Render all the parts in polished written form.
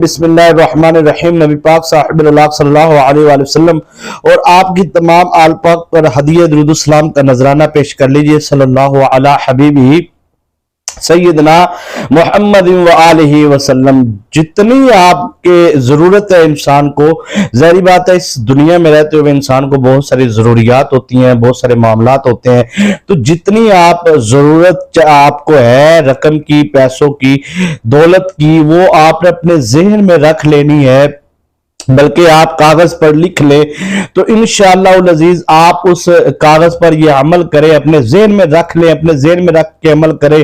بسم اللہ الرحمن الرحیم۔ نبی پاک صاحب اللہ صلی اللہ علیہ وآلہ وسلم اور آپ کی تمام آل پاک پر ہدیہ درود السلام کا نذرانہ پیش کر لیجئے۔ صلی اللہ علی حبیبہ سیدنا محمد وآلہ وسلم۔ جتنی آپ کے ضرورت ہے انسان کو، ظاہری بات ہے اس دنیا میں رہتے ہوئے انسان کو بہت ساری ضروریات ہوتی ہیں، بہت سارے معاملات ہوتے ہیں، تو جتنی آپ ضرورت آپ کو ہے رقم کی، پیسوں کی، دولت کی، وہ آپ نے اپنے ذہن میں رکھ لینی ہے، بلکہ آپ کاغذ پر لکھ لیں تو انشاءاللہ العزیز آپ اس کاغذ پر یہ عمل کریں، اپنے ذہن میں رکھ لیں، اپنے ذہن میں رکھ کے عمل کریں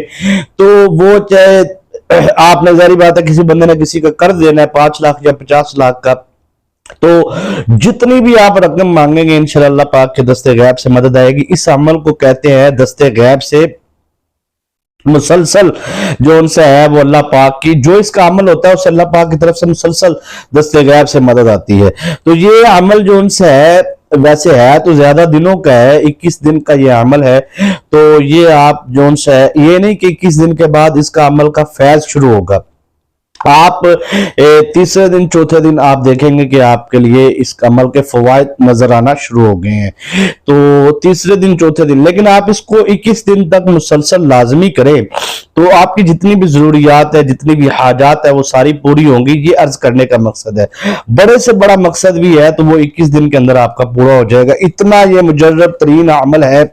تو وہ چاہے آپ نے ظاہری بات ہے کسی بندے نے کسی کا قرض دینا ہے 5 لاکھ یا 50 لاکھ کا، تو جتنی بھی آپ رقم مانگیں گے انشاءاللہ اللہ پاک کے دست غیب سے مدد آئے گی۔ اس عمل کو کہتے ہیں دست غیب سے مسلسل جو ان سے ہے وہ اللہ پاک کی، جو اس کا عمل ہوتا ہے اسے اللہ پاک کی طرف سے مسلسل دست غیب سے مدد آتی ہے۔ تو یہ عمل جو ان سے ہے ویسے ہے تو زیادہ دنوں کا ہے، 21 دن کا یہ عمل ہے، تو یہ آپ جو ان سے ہے یہ نہیں کہ 21 دن کے بعد اس کا عمل کا فیض شروع ہوگا، آپ تیسرے دن چوتھے دن آپ دیکھیں گے کہ آپ کے لیے اس عمل کے فوائد نظر آنا شروع ہو گئے ہیں، تو تیسرے دن چوتھے دن، لیکن آپ اس کو 21 دن تک مسلسل لازمی کریں تو آپ کی جتنی بھی ضروریات ہے، جتنی بھی حاجات ہے وہ ساری پوری ہوں گی۔ یہ عرض کرنے کا مقصد ہے، بڑے سے بڑا مقصد بھی ہے تو وہ 21 دن کے اندر آپ کا پورا ہو جائے گا، اتنا یہ مجرب ترین عمل ہے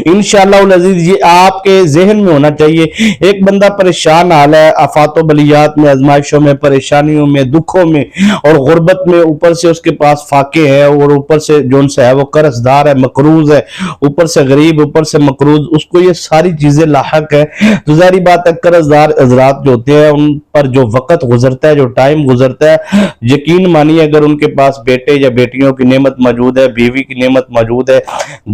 انشاءاللہ العزیز۔ یہ آپ کے ذہن میں ہونا چاہیے۔ ایک بندہ پریشان حال ہے، آفات و بلیات میں، آزمائشوں میں، پریشانیوں میں، دکھوں میں اور غربت میں، اوپر سے اس کے پاس فاقے ہے اور اوپر سے جو ان سے ہے وہ قرض دار ہے، مقروض ہے، اوپر سے غریب، اوپر سے مقروض، اس کو یہ ساری چیزیں لاحق ہے، تو ظاہری بات ہے قرض دار حضرات جو ہوتے ہیں ان پر جو وقت گزرتا ہے، جو ٹائم گزرتا ہے، یقین مانیے اگر ان کے پاس بیٹے یا بیٹیوں کی نعمت موجود ہے، بیوی کی نعمت موجود ہے،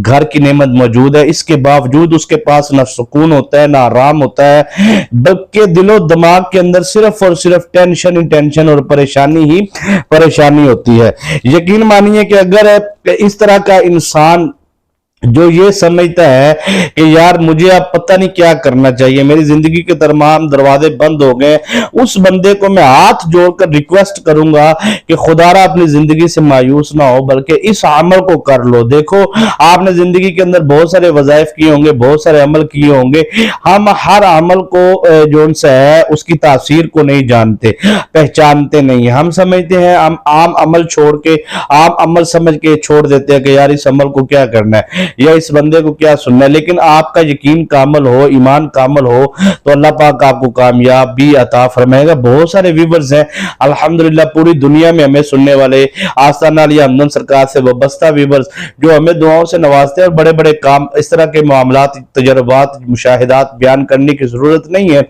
گھر کی نعمت موجود ہے، اس کے باوجود اس کے پاس نہ سکون ہوتا ہے، نہ آرام ہوتا ہے، بلکہ دل و دماغ کے اندر صرف اور صرف ٹینشن اور پریشانی ہی پریشانی ہوتی ہے۔ یقین مانیے کہ اگر اس طرح کا انسان جو یہ سمجھتا ہے کہ یار مجھے اب پتہ نہیں کیا کرنا چاہیے، میری زندگی کے تمام دروازے بند ہو گئے، اس بندے کو میں ہاتھ جوڑ کر ریکویسٹ کروں گا کہ خدا را اپنی زندگی سے مایوس نہ ہو، بلکہ اس عمل کو کر لو۔ دیکھو آپ نے زندگی کے اندر بہت سارے وظائف کیے ہوں گے، بہت سارے عمل کیے ہوں گے، ہم ہر عمل کو جو ان سے ہے اس کی تاثیر کو نہیں جانتے، پہچانتے نہیں ہیں، ہم سمجھتے ہیں ہم عام عمل چھوڑ کے عام عمل سمجھ کے چھوڑ دیتے ہیں کہ یار اس عمل کو کیا کرنا ہے یا اس بندے کو کیا سننا ہے، لیکن آپ کا یقین کامل ہو، ایمان کامل ہو تو اللہ پاک آپ کو کامیابی عطا فرمائے گا۔ بہت سارے ویورز ہیں الحمدللہ پوری دنیا میں ہمیں سننے والے، آستانہ علی ہمدن سرکار سے وابستہ ویورز جو ہمیں دعاؤں سے نوازتے ہیں، اور بڑے بڑے کام اس طرح کے معاملات، تجربات، مشاہدات بیان کرنے کی ضرورت نہیں ہے،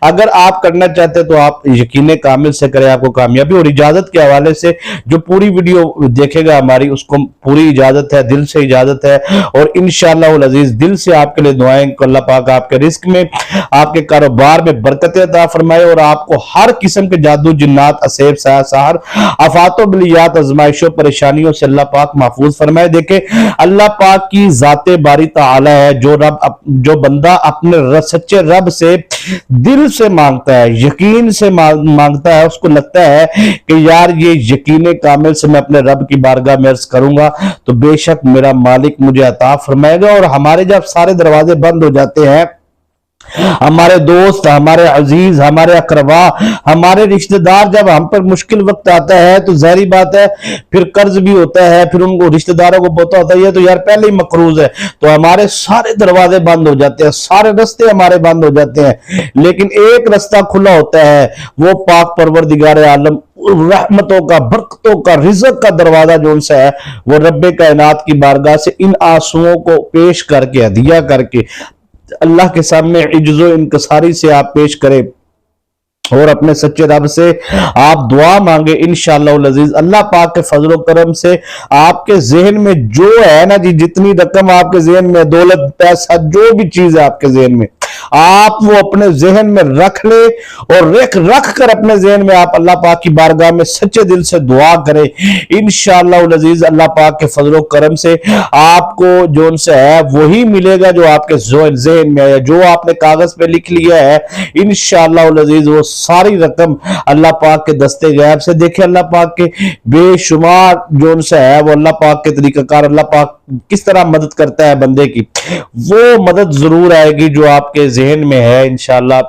اگر آپ کرنا چاہتے تو آپ یقین کامل سے کریں، آپ کو کامیابی۔ اور اجازت کے حوالے سے جو پوری ویڈیو دیکھے گا ہماری اس کو پوری اجازت ہے، دل سے اجازت ہے، اور انشاءاللہ العزیز دل سے آپ کے لئے دعائیں کہ اللہ پاک آپ کے رزق میں، آپ کے کاروبار میں برکت عطا فرمائے، اور آپ کو ہر قسم کے جادو، جنات، اسیب، سحر، آفات و بلیات، آزمائشوں، پریشانیوں سے اللہ پاک محفوظ فرمائے۔ دیکھیں اللہ پاک کی ذات باری تعالی ہے، جو بندہ اپنے سچے رب سے دل سے مانگتا ہے، یقین سے مانگتا ہے، اس کو لگتا ہے کہ یار یہ یقین کامل سے میں اپنے رب کی بارگاہ میں عرض کروں گا تو بے شک میرا مالک مجھے عطا فرمائے گا۔ اور ہمارے جب سارے دروازے بند ہو جاتے ہیں، ہمارے دوست، ہمارے عزیز، ہمارے اقربا، ہمارے رشتہ دار جب ہم پر مشکل وقت آتا ہے تو ظاہری بات ہے پھر قرض بھی ہوتا ہے، پھر ان کو رشتہ داروں کو پتہ ہوتا ہے تو یار پہلے ہی مقروض ہے، تو ہمارے سارے دروازے بند ہو جاتے ہیں، سارے رستے ہمارے بند ہو جاتے ہیں، لیکن ایک رستہ کھلا ہوتا ہے، وہ پاک پروردگار عالم رحمتوں کا، برکتوں کا، رزق کا دروازہ جو ان سے ہے وہ رب کائنات کی بارگاہ سے ان آنسوؤں کو پیش کر کے، ہدیہ کر کے اللہ کے سامنے عجز و انکساری سے آپ پیش کریں اور اپنے سچے رب سے آپ دعا مانگے، انشاءاللہ العزیز اللہ پاک کے فضل و کرم سے آپ کے ذہن میں جو ہے نا جتنی رقم آپ کے ذہن میں، دولت، پیسہ، جو بھی چیز ہے آپ کے ذہن میں، آپ وہ اپنے ذہن میں رکھ لے اور رکھ کر اپنے ذہن میں آپ اللہ پاک کی بارگاہ میں سچے دل سے دعا کریں، انشاءاللہ العزیز اللہ پاک کے فضل و کرم سے آپ کو جو ان سے ہے وہی ملے گا جو آپ کے ذہن میں ہے، جو آپ نے کاغذ پہ لکھ لیا ہے انشاءاللہ العزیز وہ ساری رقم اللہ پاک کے دستے غیب سے، دیکھیں اللہ پاک کے بے شمار جو ان سے ہے وہ اللہ پاک کے طریقہ کار، اللہ پاک کس طرح مدد کرتا ہے بندے کی، وہ مدد ضرور آئے گی جو آپ کے ذہن میں ہے، انشاءاللہ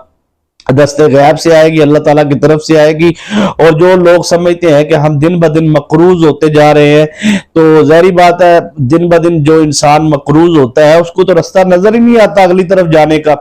دستے غیب سے آئے گی، اللہ تعالیٰ کی طرف سے آئے گی۔ اور جو لوگ سمجھتے ہیں کہ ہم دن بدن مقروض ہوتے جا رہے ہیں، تو ظاہری بات ہے دن بدن جو انسان مقروض ہوتا ہے اس کو تو رستہ نظر ہی نہیں آتا اگلی طرف جانے کا،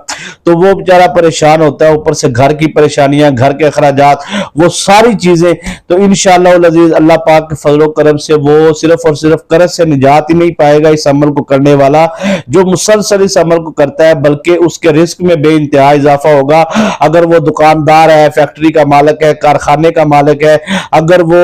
تو وہ بیچارہ پریشان ہوتا ہے، اوپر سے گھر کی پریشانیاں، گھر کے اخراجات، وہ ساری چیزیں، تو انشاءاللہ العزیز اللہ پاک کے فضل و کرم سے وہ صرف اور صرف قرض سے نجات ہی نہیں پائے گا اس عمل کو کرنے والا، جو مسلسل اس عمل کو کرتا ہے بلکہ اس کے رزق میں بے انتہا اضافہ ہوگا۔ اگر وہ دکاندار ہے، فیکٹری کا مالک ہے، کارخانے کا مالک ہے، اگر وہ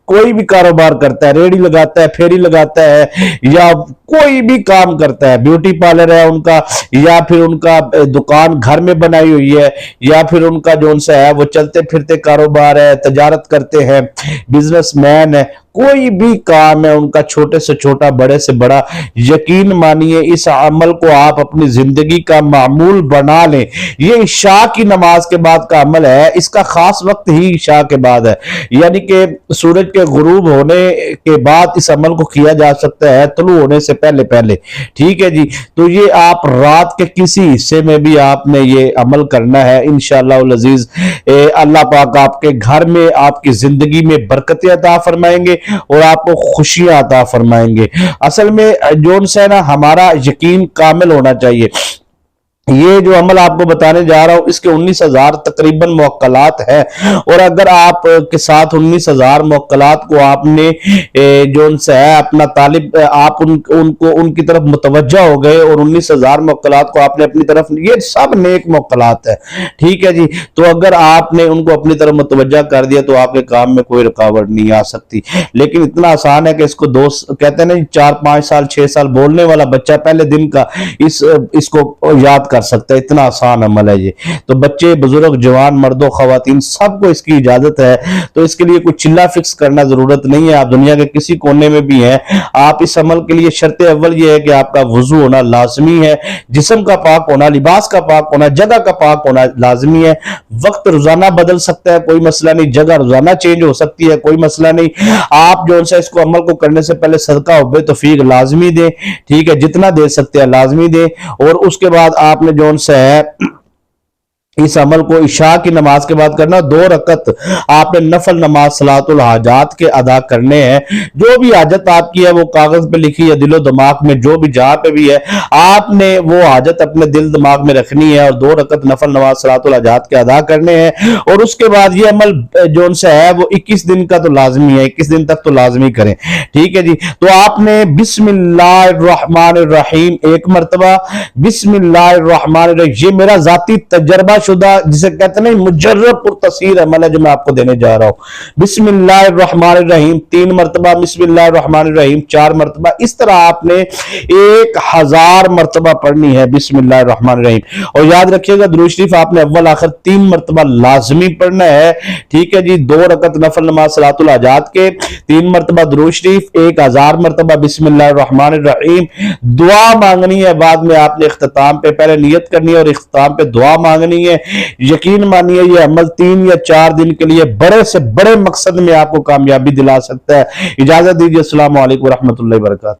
کوئی بھی کاروبار کرتا ہے، ریڑھی لگاتا ہے، پھیری لگاتا ہے، یا کوئی بھی کام کرتا ہے، بیوٹی پارلر ہے ان کا، یا پھر ان کا دکان گھر میں بنائی ہوئی ہے، یا پھر ان کا جو ان سے ہے وہ چلتے پھرتے کاروبار ہے، تجارت کرتے ہیں، بزنس مین ہے، کوئی بھی کام ہے ان کا، چھوٹے سے چھوٹا بڑے سے بڑا، یقین مانیے اس عمل کو آپ اپنی زندگی کا معمول بنا لیں۔ یہ عشاء کی نماز کے بعد کا عمل ہے، اس کا خاص وقت ہی عشاء کے بعد ہے، یعنی کہ سورج کے غروب ہونے کے بعد اس عمل کو کیا جا سکتا ہے، طلوع ہونے سے پہلے، ٹھیک ہے جی۔ تو یہ آپ رات کے کسی حصے میں بھی آپ نے یہ عمل کرنا ہے، انشاءاللہ العزیز اللہ پاک آپ کے گھر میں، آپ کی زندگی میں برکتیں عطا فرمائیں گے اور آپ کو خوشیاں عطا فرمائیں گے۔ اصل میں جو ان سے نا ہمارا یقین کامل ہونا چاہیے۔ یہ جو عمل آپ کو بتانے جا رہا ہوں اس کے 19,000 تقریباً موکلات ہیں، اور اگر آپ کے ساتھ 19,000 موکلات کو آپ نے جو ان سے ہے اپنا طالب، آپ ان کی طرف متوجہ ہو گئے اور 19,000 موکلات کو آپ نے اپنی طرف، یہ سب نیک موکلات ہے، ٹھیک ہے جی۔ تو اگر آپ نے ان کو اپنی طرف متوجہ کر دیا تو آپ کے کام میں کوئی رکاوٹ نہیں آ سکتی، لیکن اتنا آسان ہے کہ اس کو کہتے ہیں نا 4-5 سال 6 سال بولنے والا بچہ پہلے دن کا اس کو یاد کر سکتا ہے، اتنا آسان عمل ہے یہ۔ تو بچے، بزرگ، جوان، مرد و خواتین سب کو اس کی اجازت ہے، تو اس کے لیے کوئی چلہ فکس کرنا ضرورت نہیں ہے، آپ دنیا کے کسی کونے میں بھی ہیں، آپ اس عمل کے لیے شرط اول یہ ہے کہ آپ کا وضو ہونا لازمی ہے، جسم کا پاک ہونا، لباس کا پاک ہونا، جگہ کا پاک ہونا لازمی ہے، وقت روزانہ بدل سکتا ہے کوئی مسئلہ نہیں، جگہ روزانہ چینج ہو سکتی ہے کوئی مسئلہ نہیں، آپ جو ان سے اس کو عمل کو کرنے سے پہلے صدقہ حب توفیق لازمی دیں، ٹھیک ہے، جتنا دے سکتے ہیں لازمی دیں، اور اس کے بعد آپ نے جو ان سے ہے اس عمل کو عشاء کی نماز کے بعد کرنا، 2 رکعت آپ نے نفل نماز صلاۃ الحاجات کے ادا کرنے ہیں، جو بھی حاجت آپ کی ہے وہ کاغذ پہ لکھی ہے، دل و دماغ میں جو بھی جہاں پہ بھی ہے آپ نے وہ حاجت اپنے دل دماغ میں رکھنی ہے، اور 2 رکعت نفل نماز صلاۃ الحاجات کے ادا کرنے ہیں، اور اس کے بعد یہ عمل جو ان سے ہے وہ 21 دن کا تو لازمی ہے، 21 دن تک تو لازمی کریں، ٹھیک ہے جی۔ تو آپ نے بسم اللہ الرحمن الرحیم 1 مرتبہ، بسم اللہ الرحمن الرحیم، یہ میرا ذاتی تجربہ شدہ جسے کہتے ہیں مجرب پرتاثیر عمل ہے جو میں آپ کو دینے جا رہا ہوں، بسم اللہ الرحمن الرحیم 3 مرتبہ، بسم اللہ الرحمن الرحیم 4 مرتبہ، اس طرح آپ نے 1000 مرتبہ پڑھنی ہے بسم اللہ الرحمن الرحیم، اور یاد رکھیے گا درود شریف آپ نے اول آخر 3 مرتبہ لازمی پڑھنا ہے، ٹھیک ہے جی۔ 2 رکعت نفل نماز صلاۃ الحاجات کے، 3 مرتبہ درود شریف، 1000 مرتبہ بسم اللہ الرحمن الرحیم، دعا مانگنی ہے بعد میں، آپ نے اختتام پہ پہلے نیت کرنی ہے اور اختتام پہ دعا مانگنی ہے، یقین مانیے یہ عمل 3 یا 4 دن کے لیے بڑے سے بڑے مقصد میں آپ کو کامیابی دلا سکتا ہے۔ اجازت دیجیے، السلام علیکم ورحمۃ اللہ وبرکاتہ۔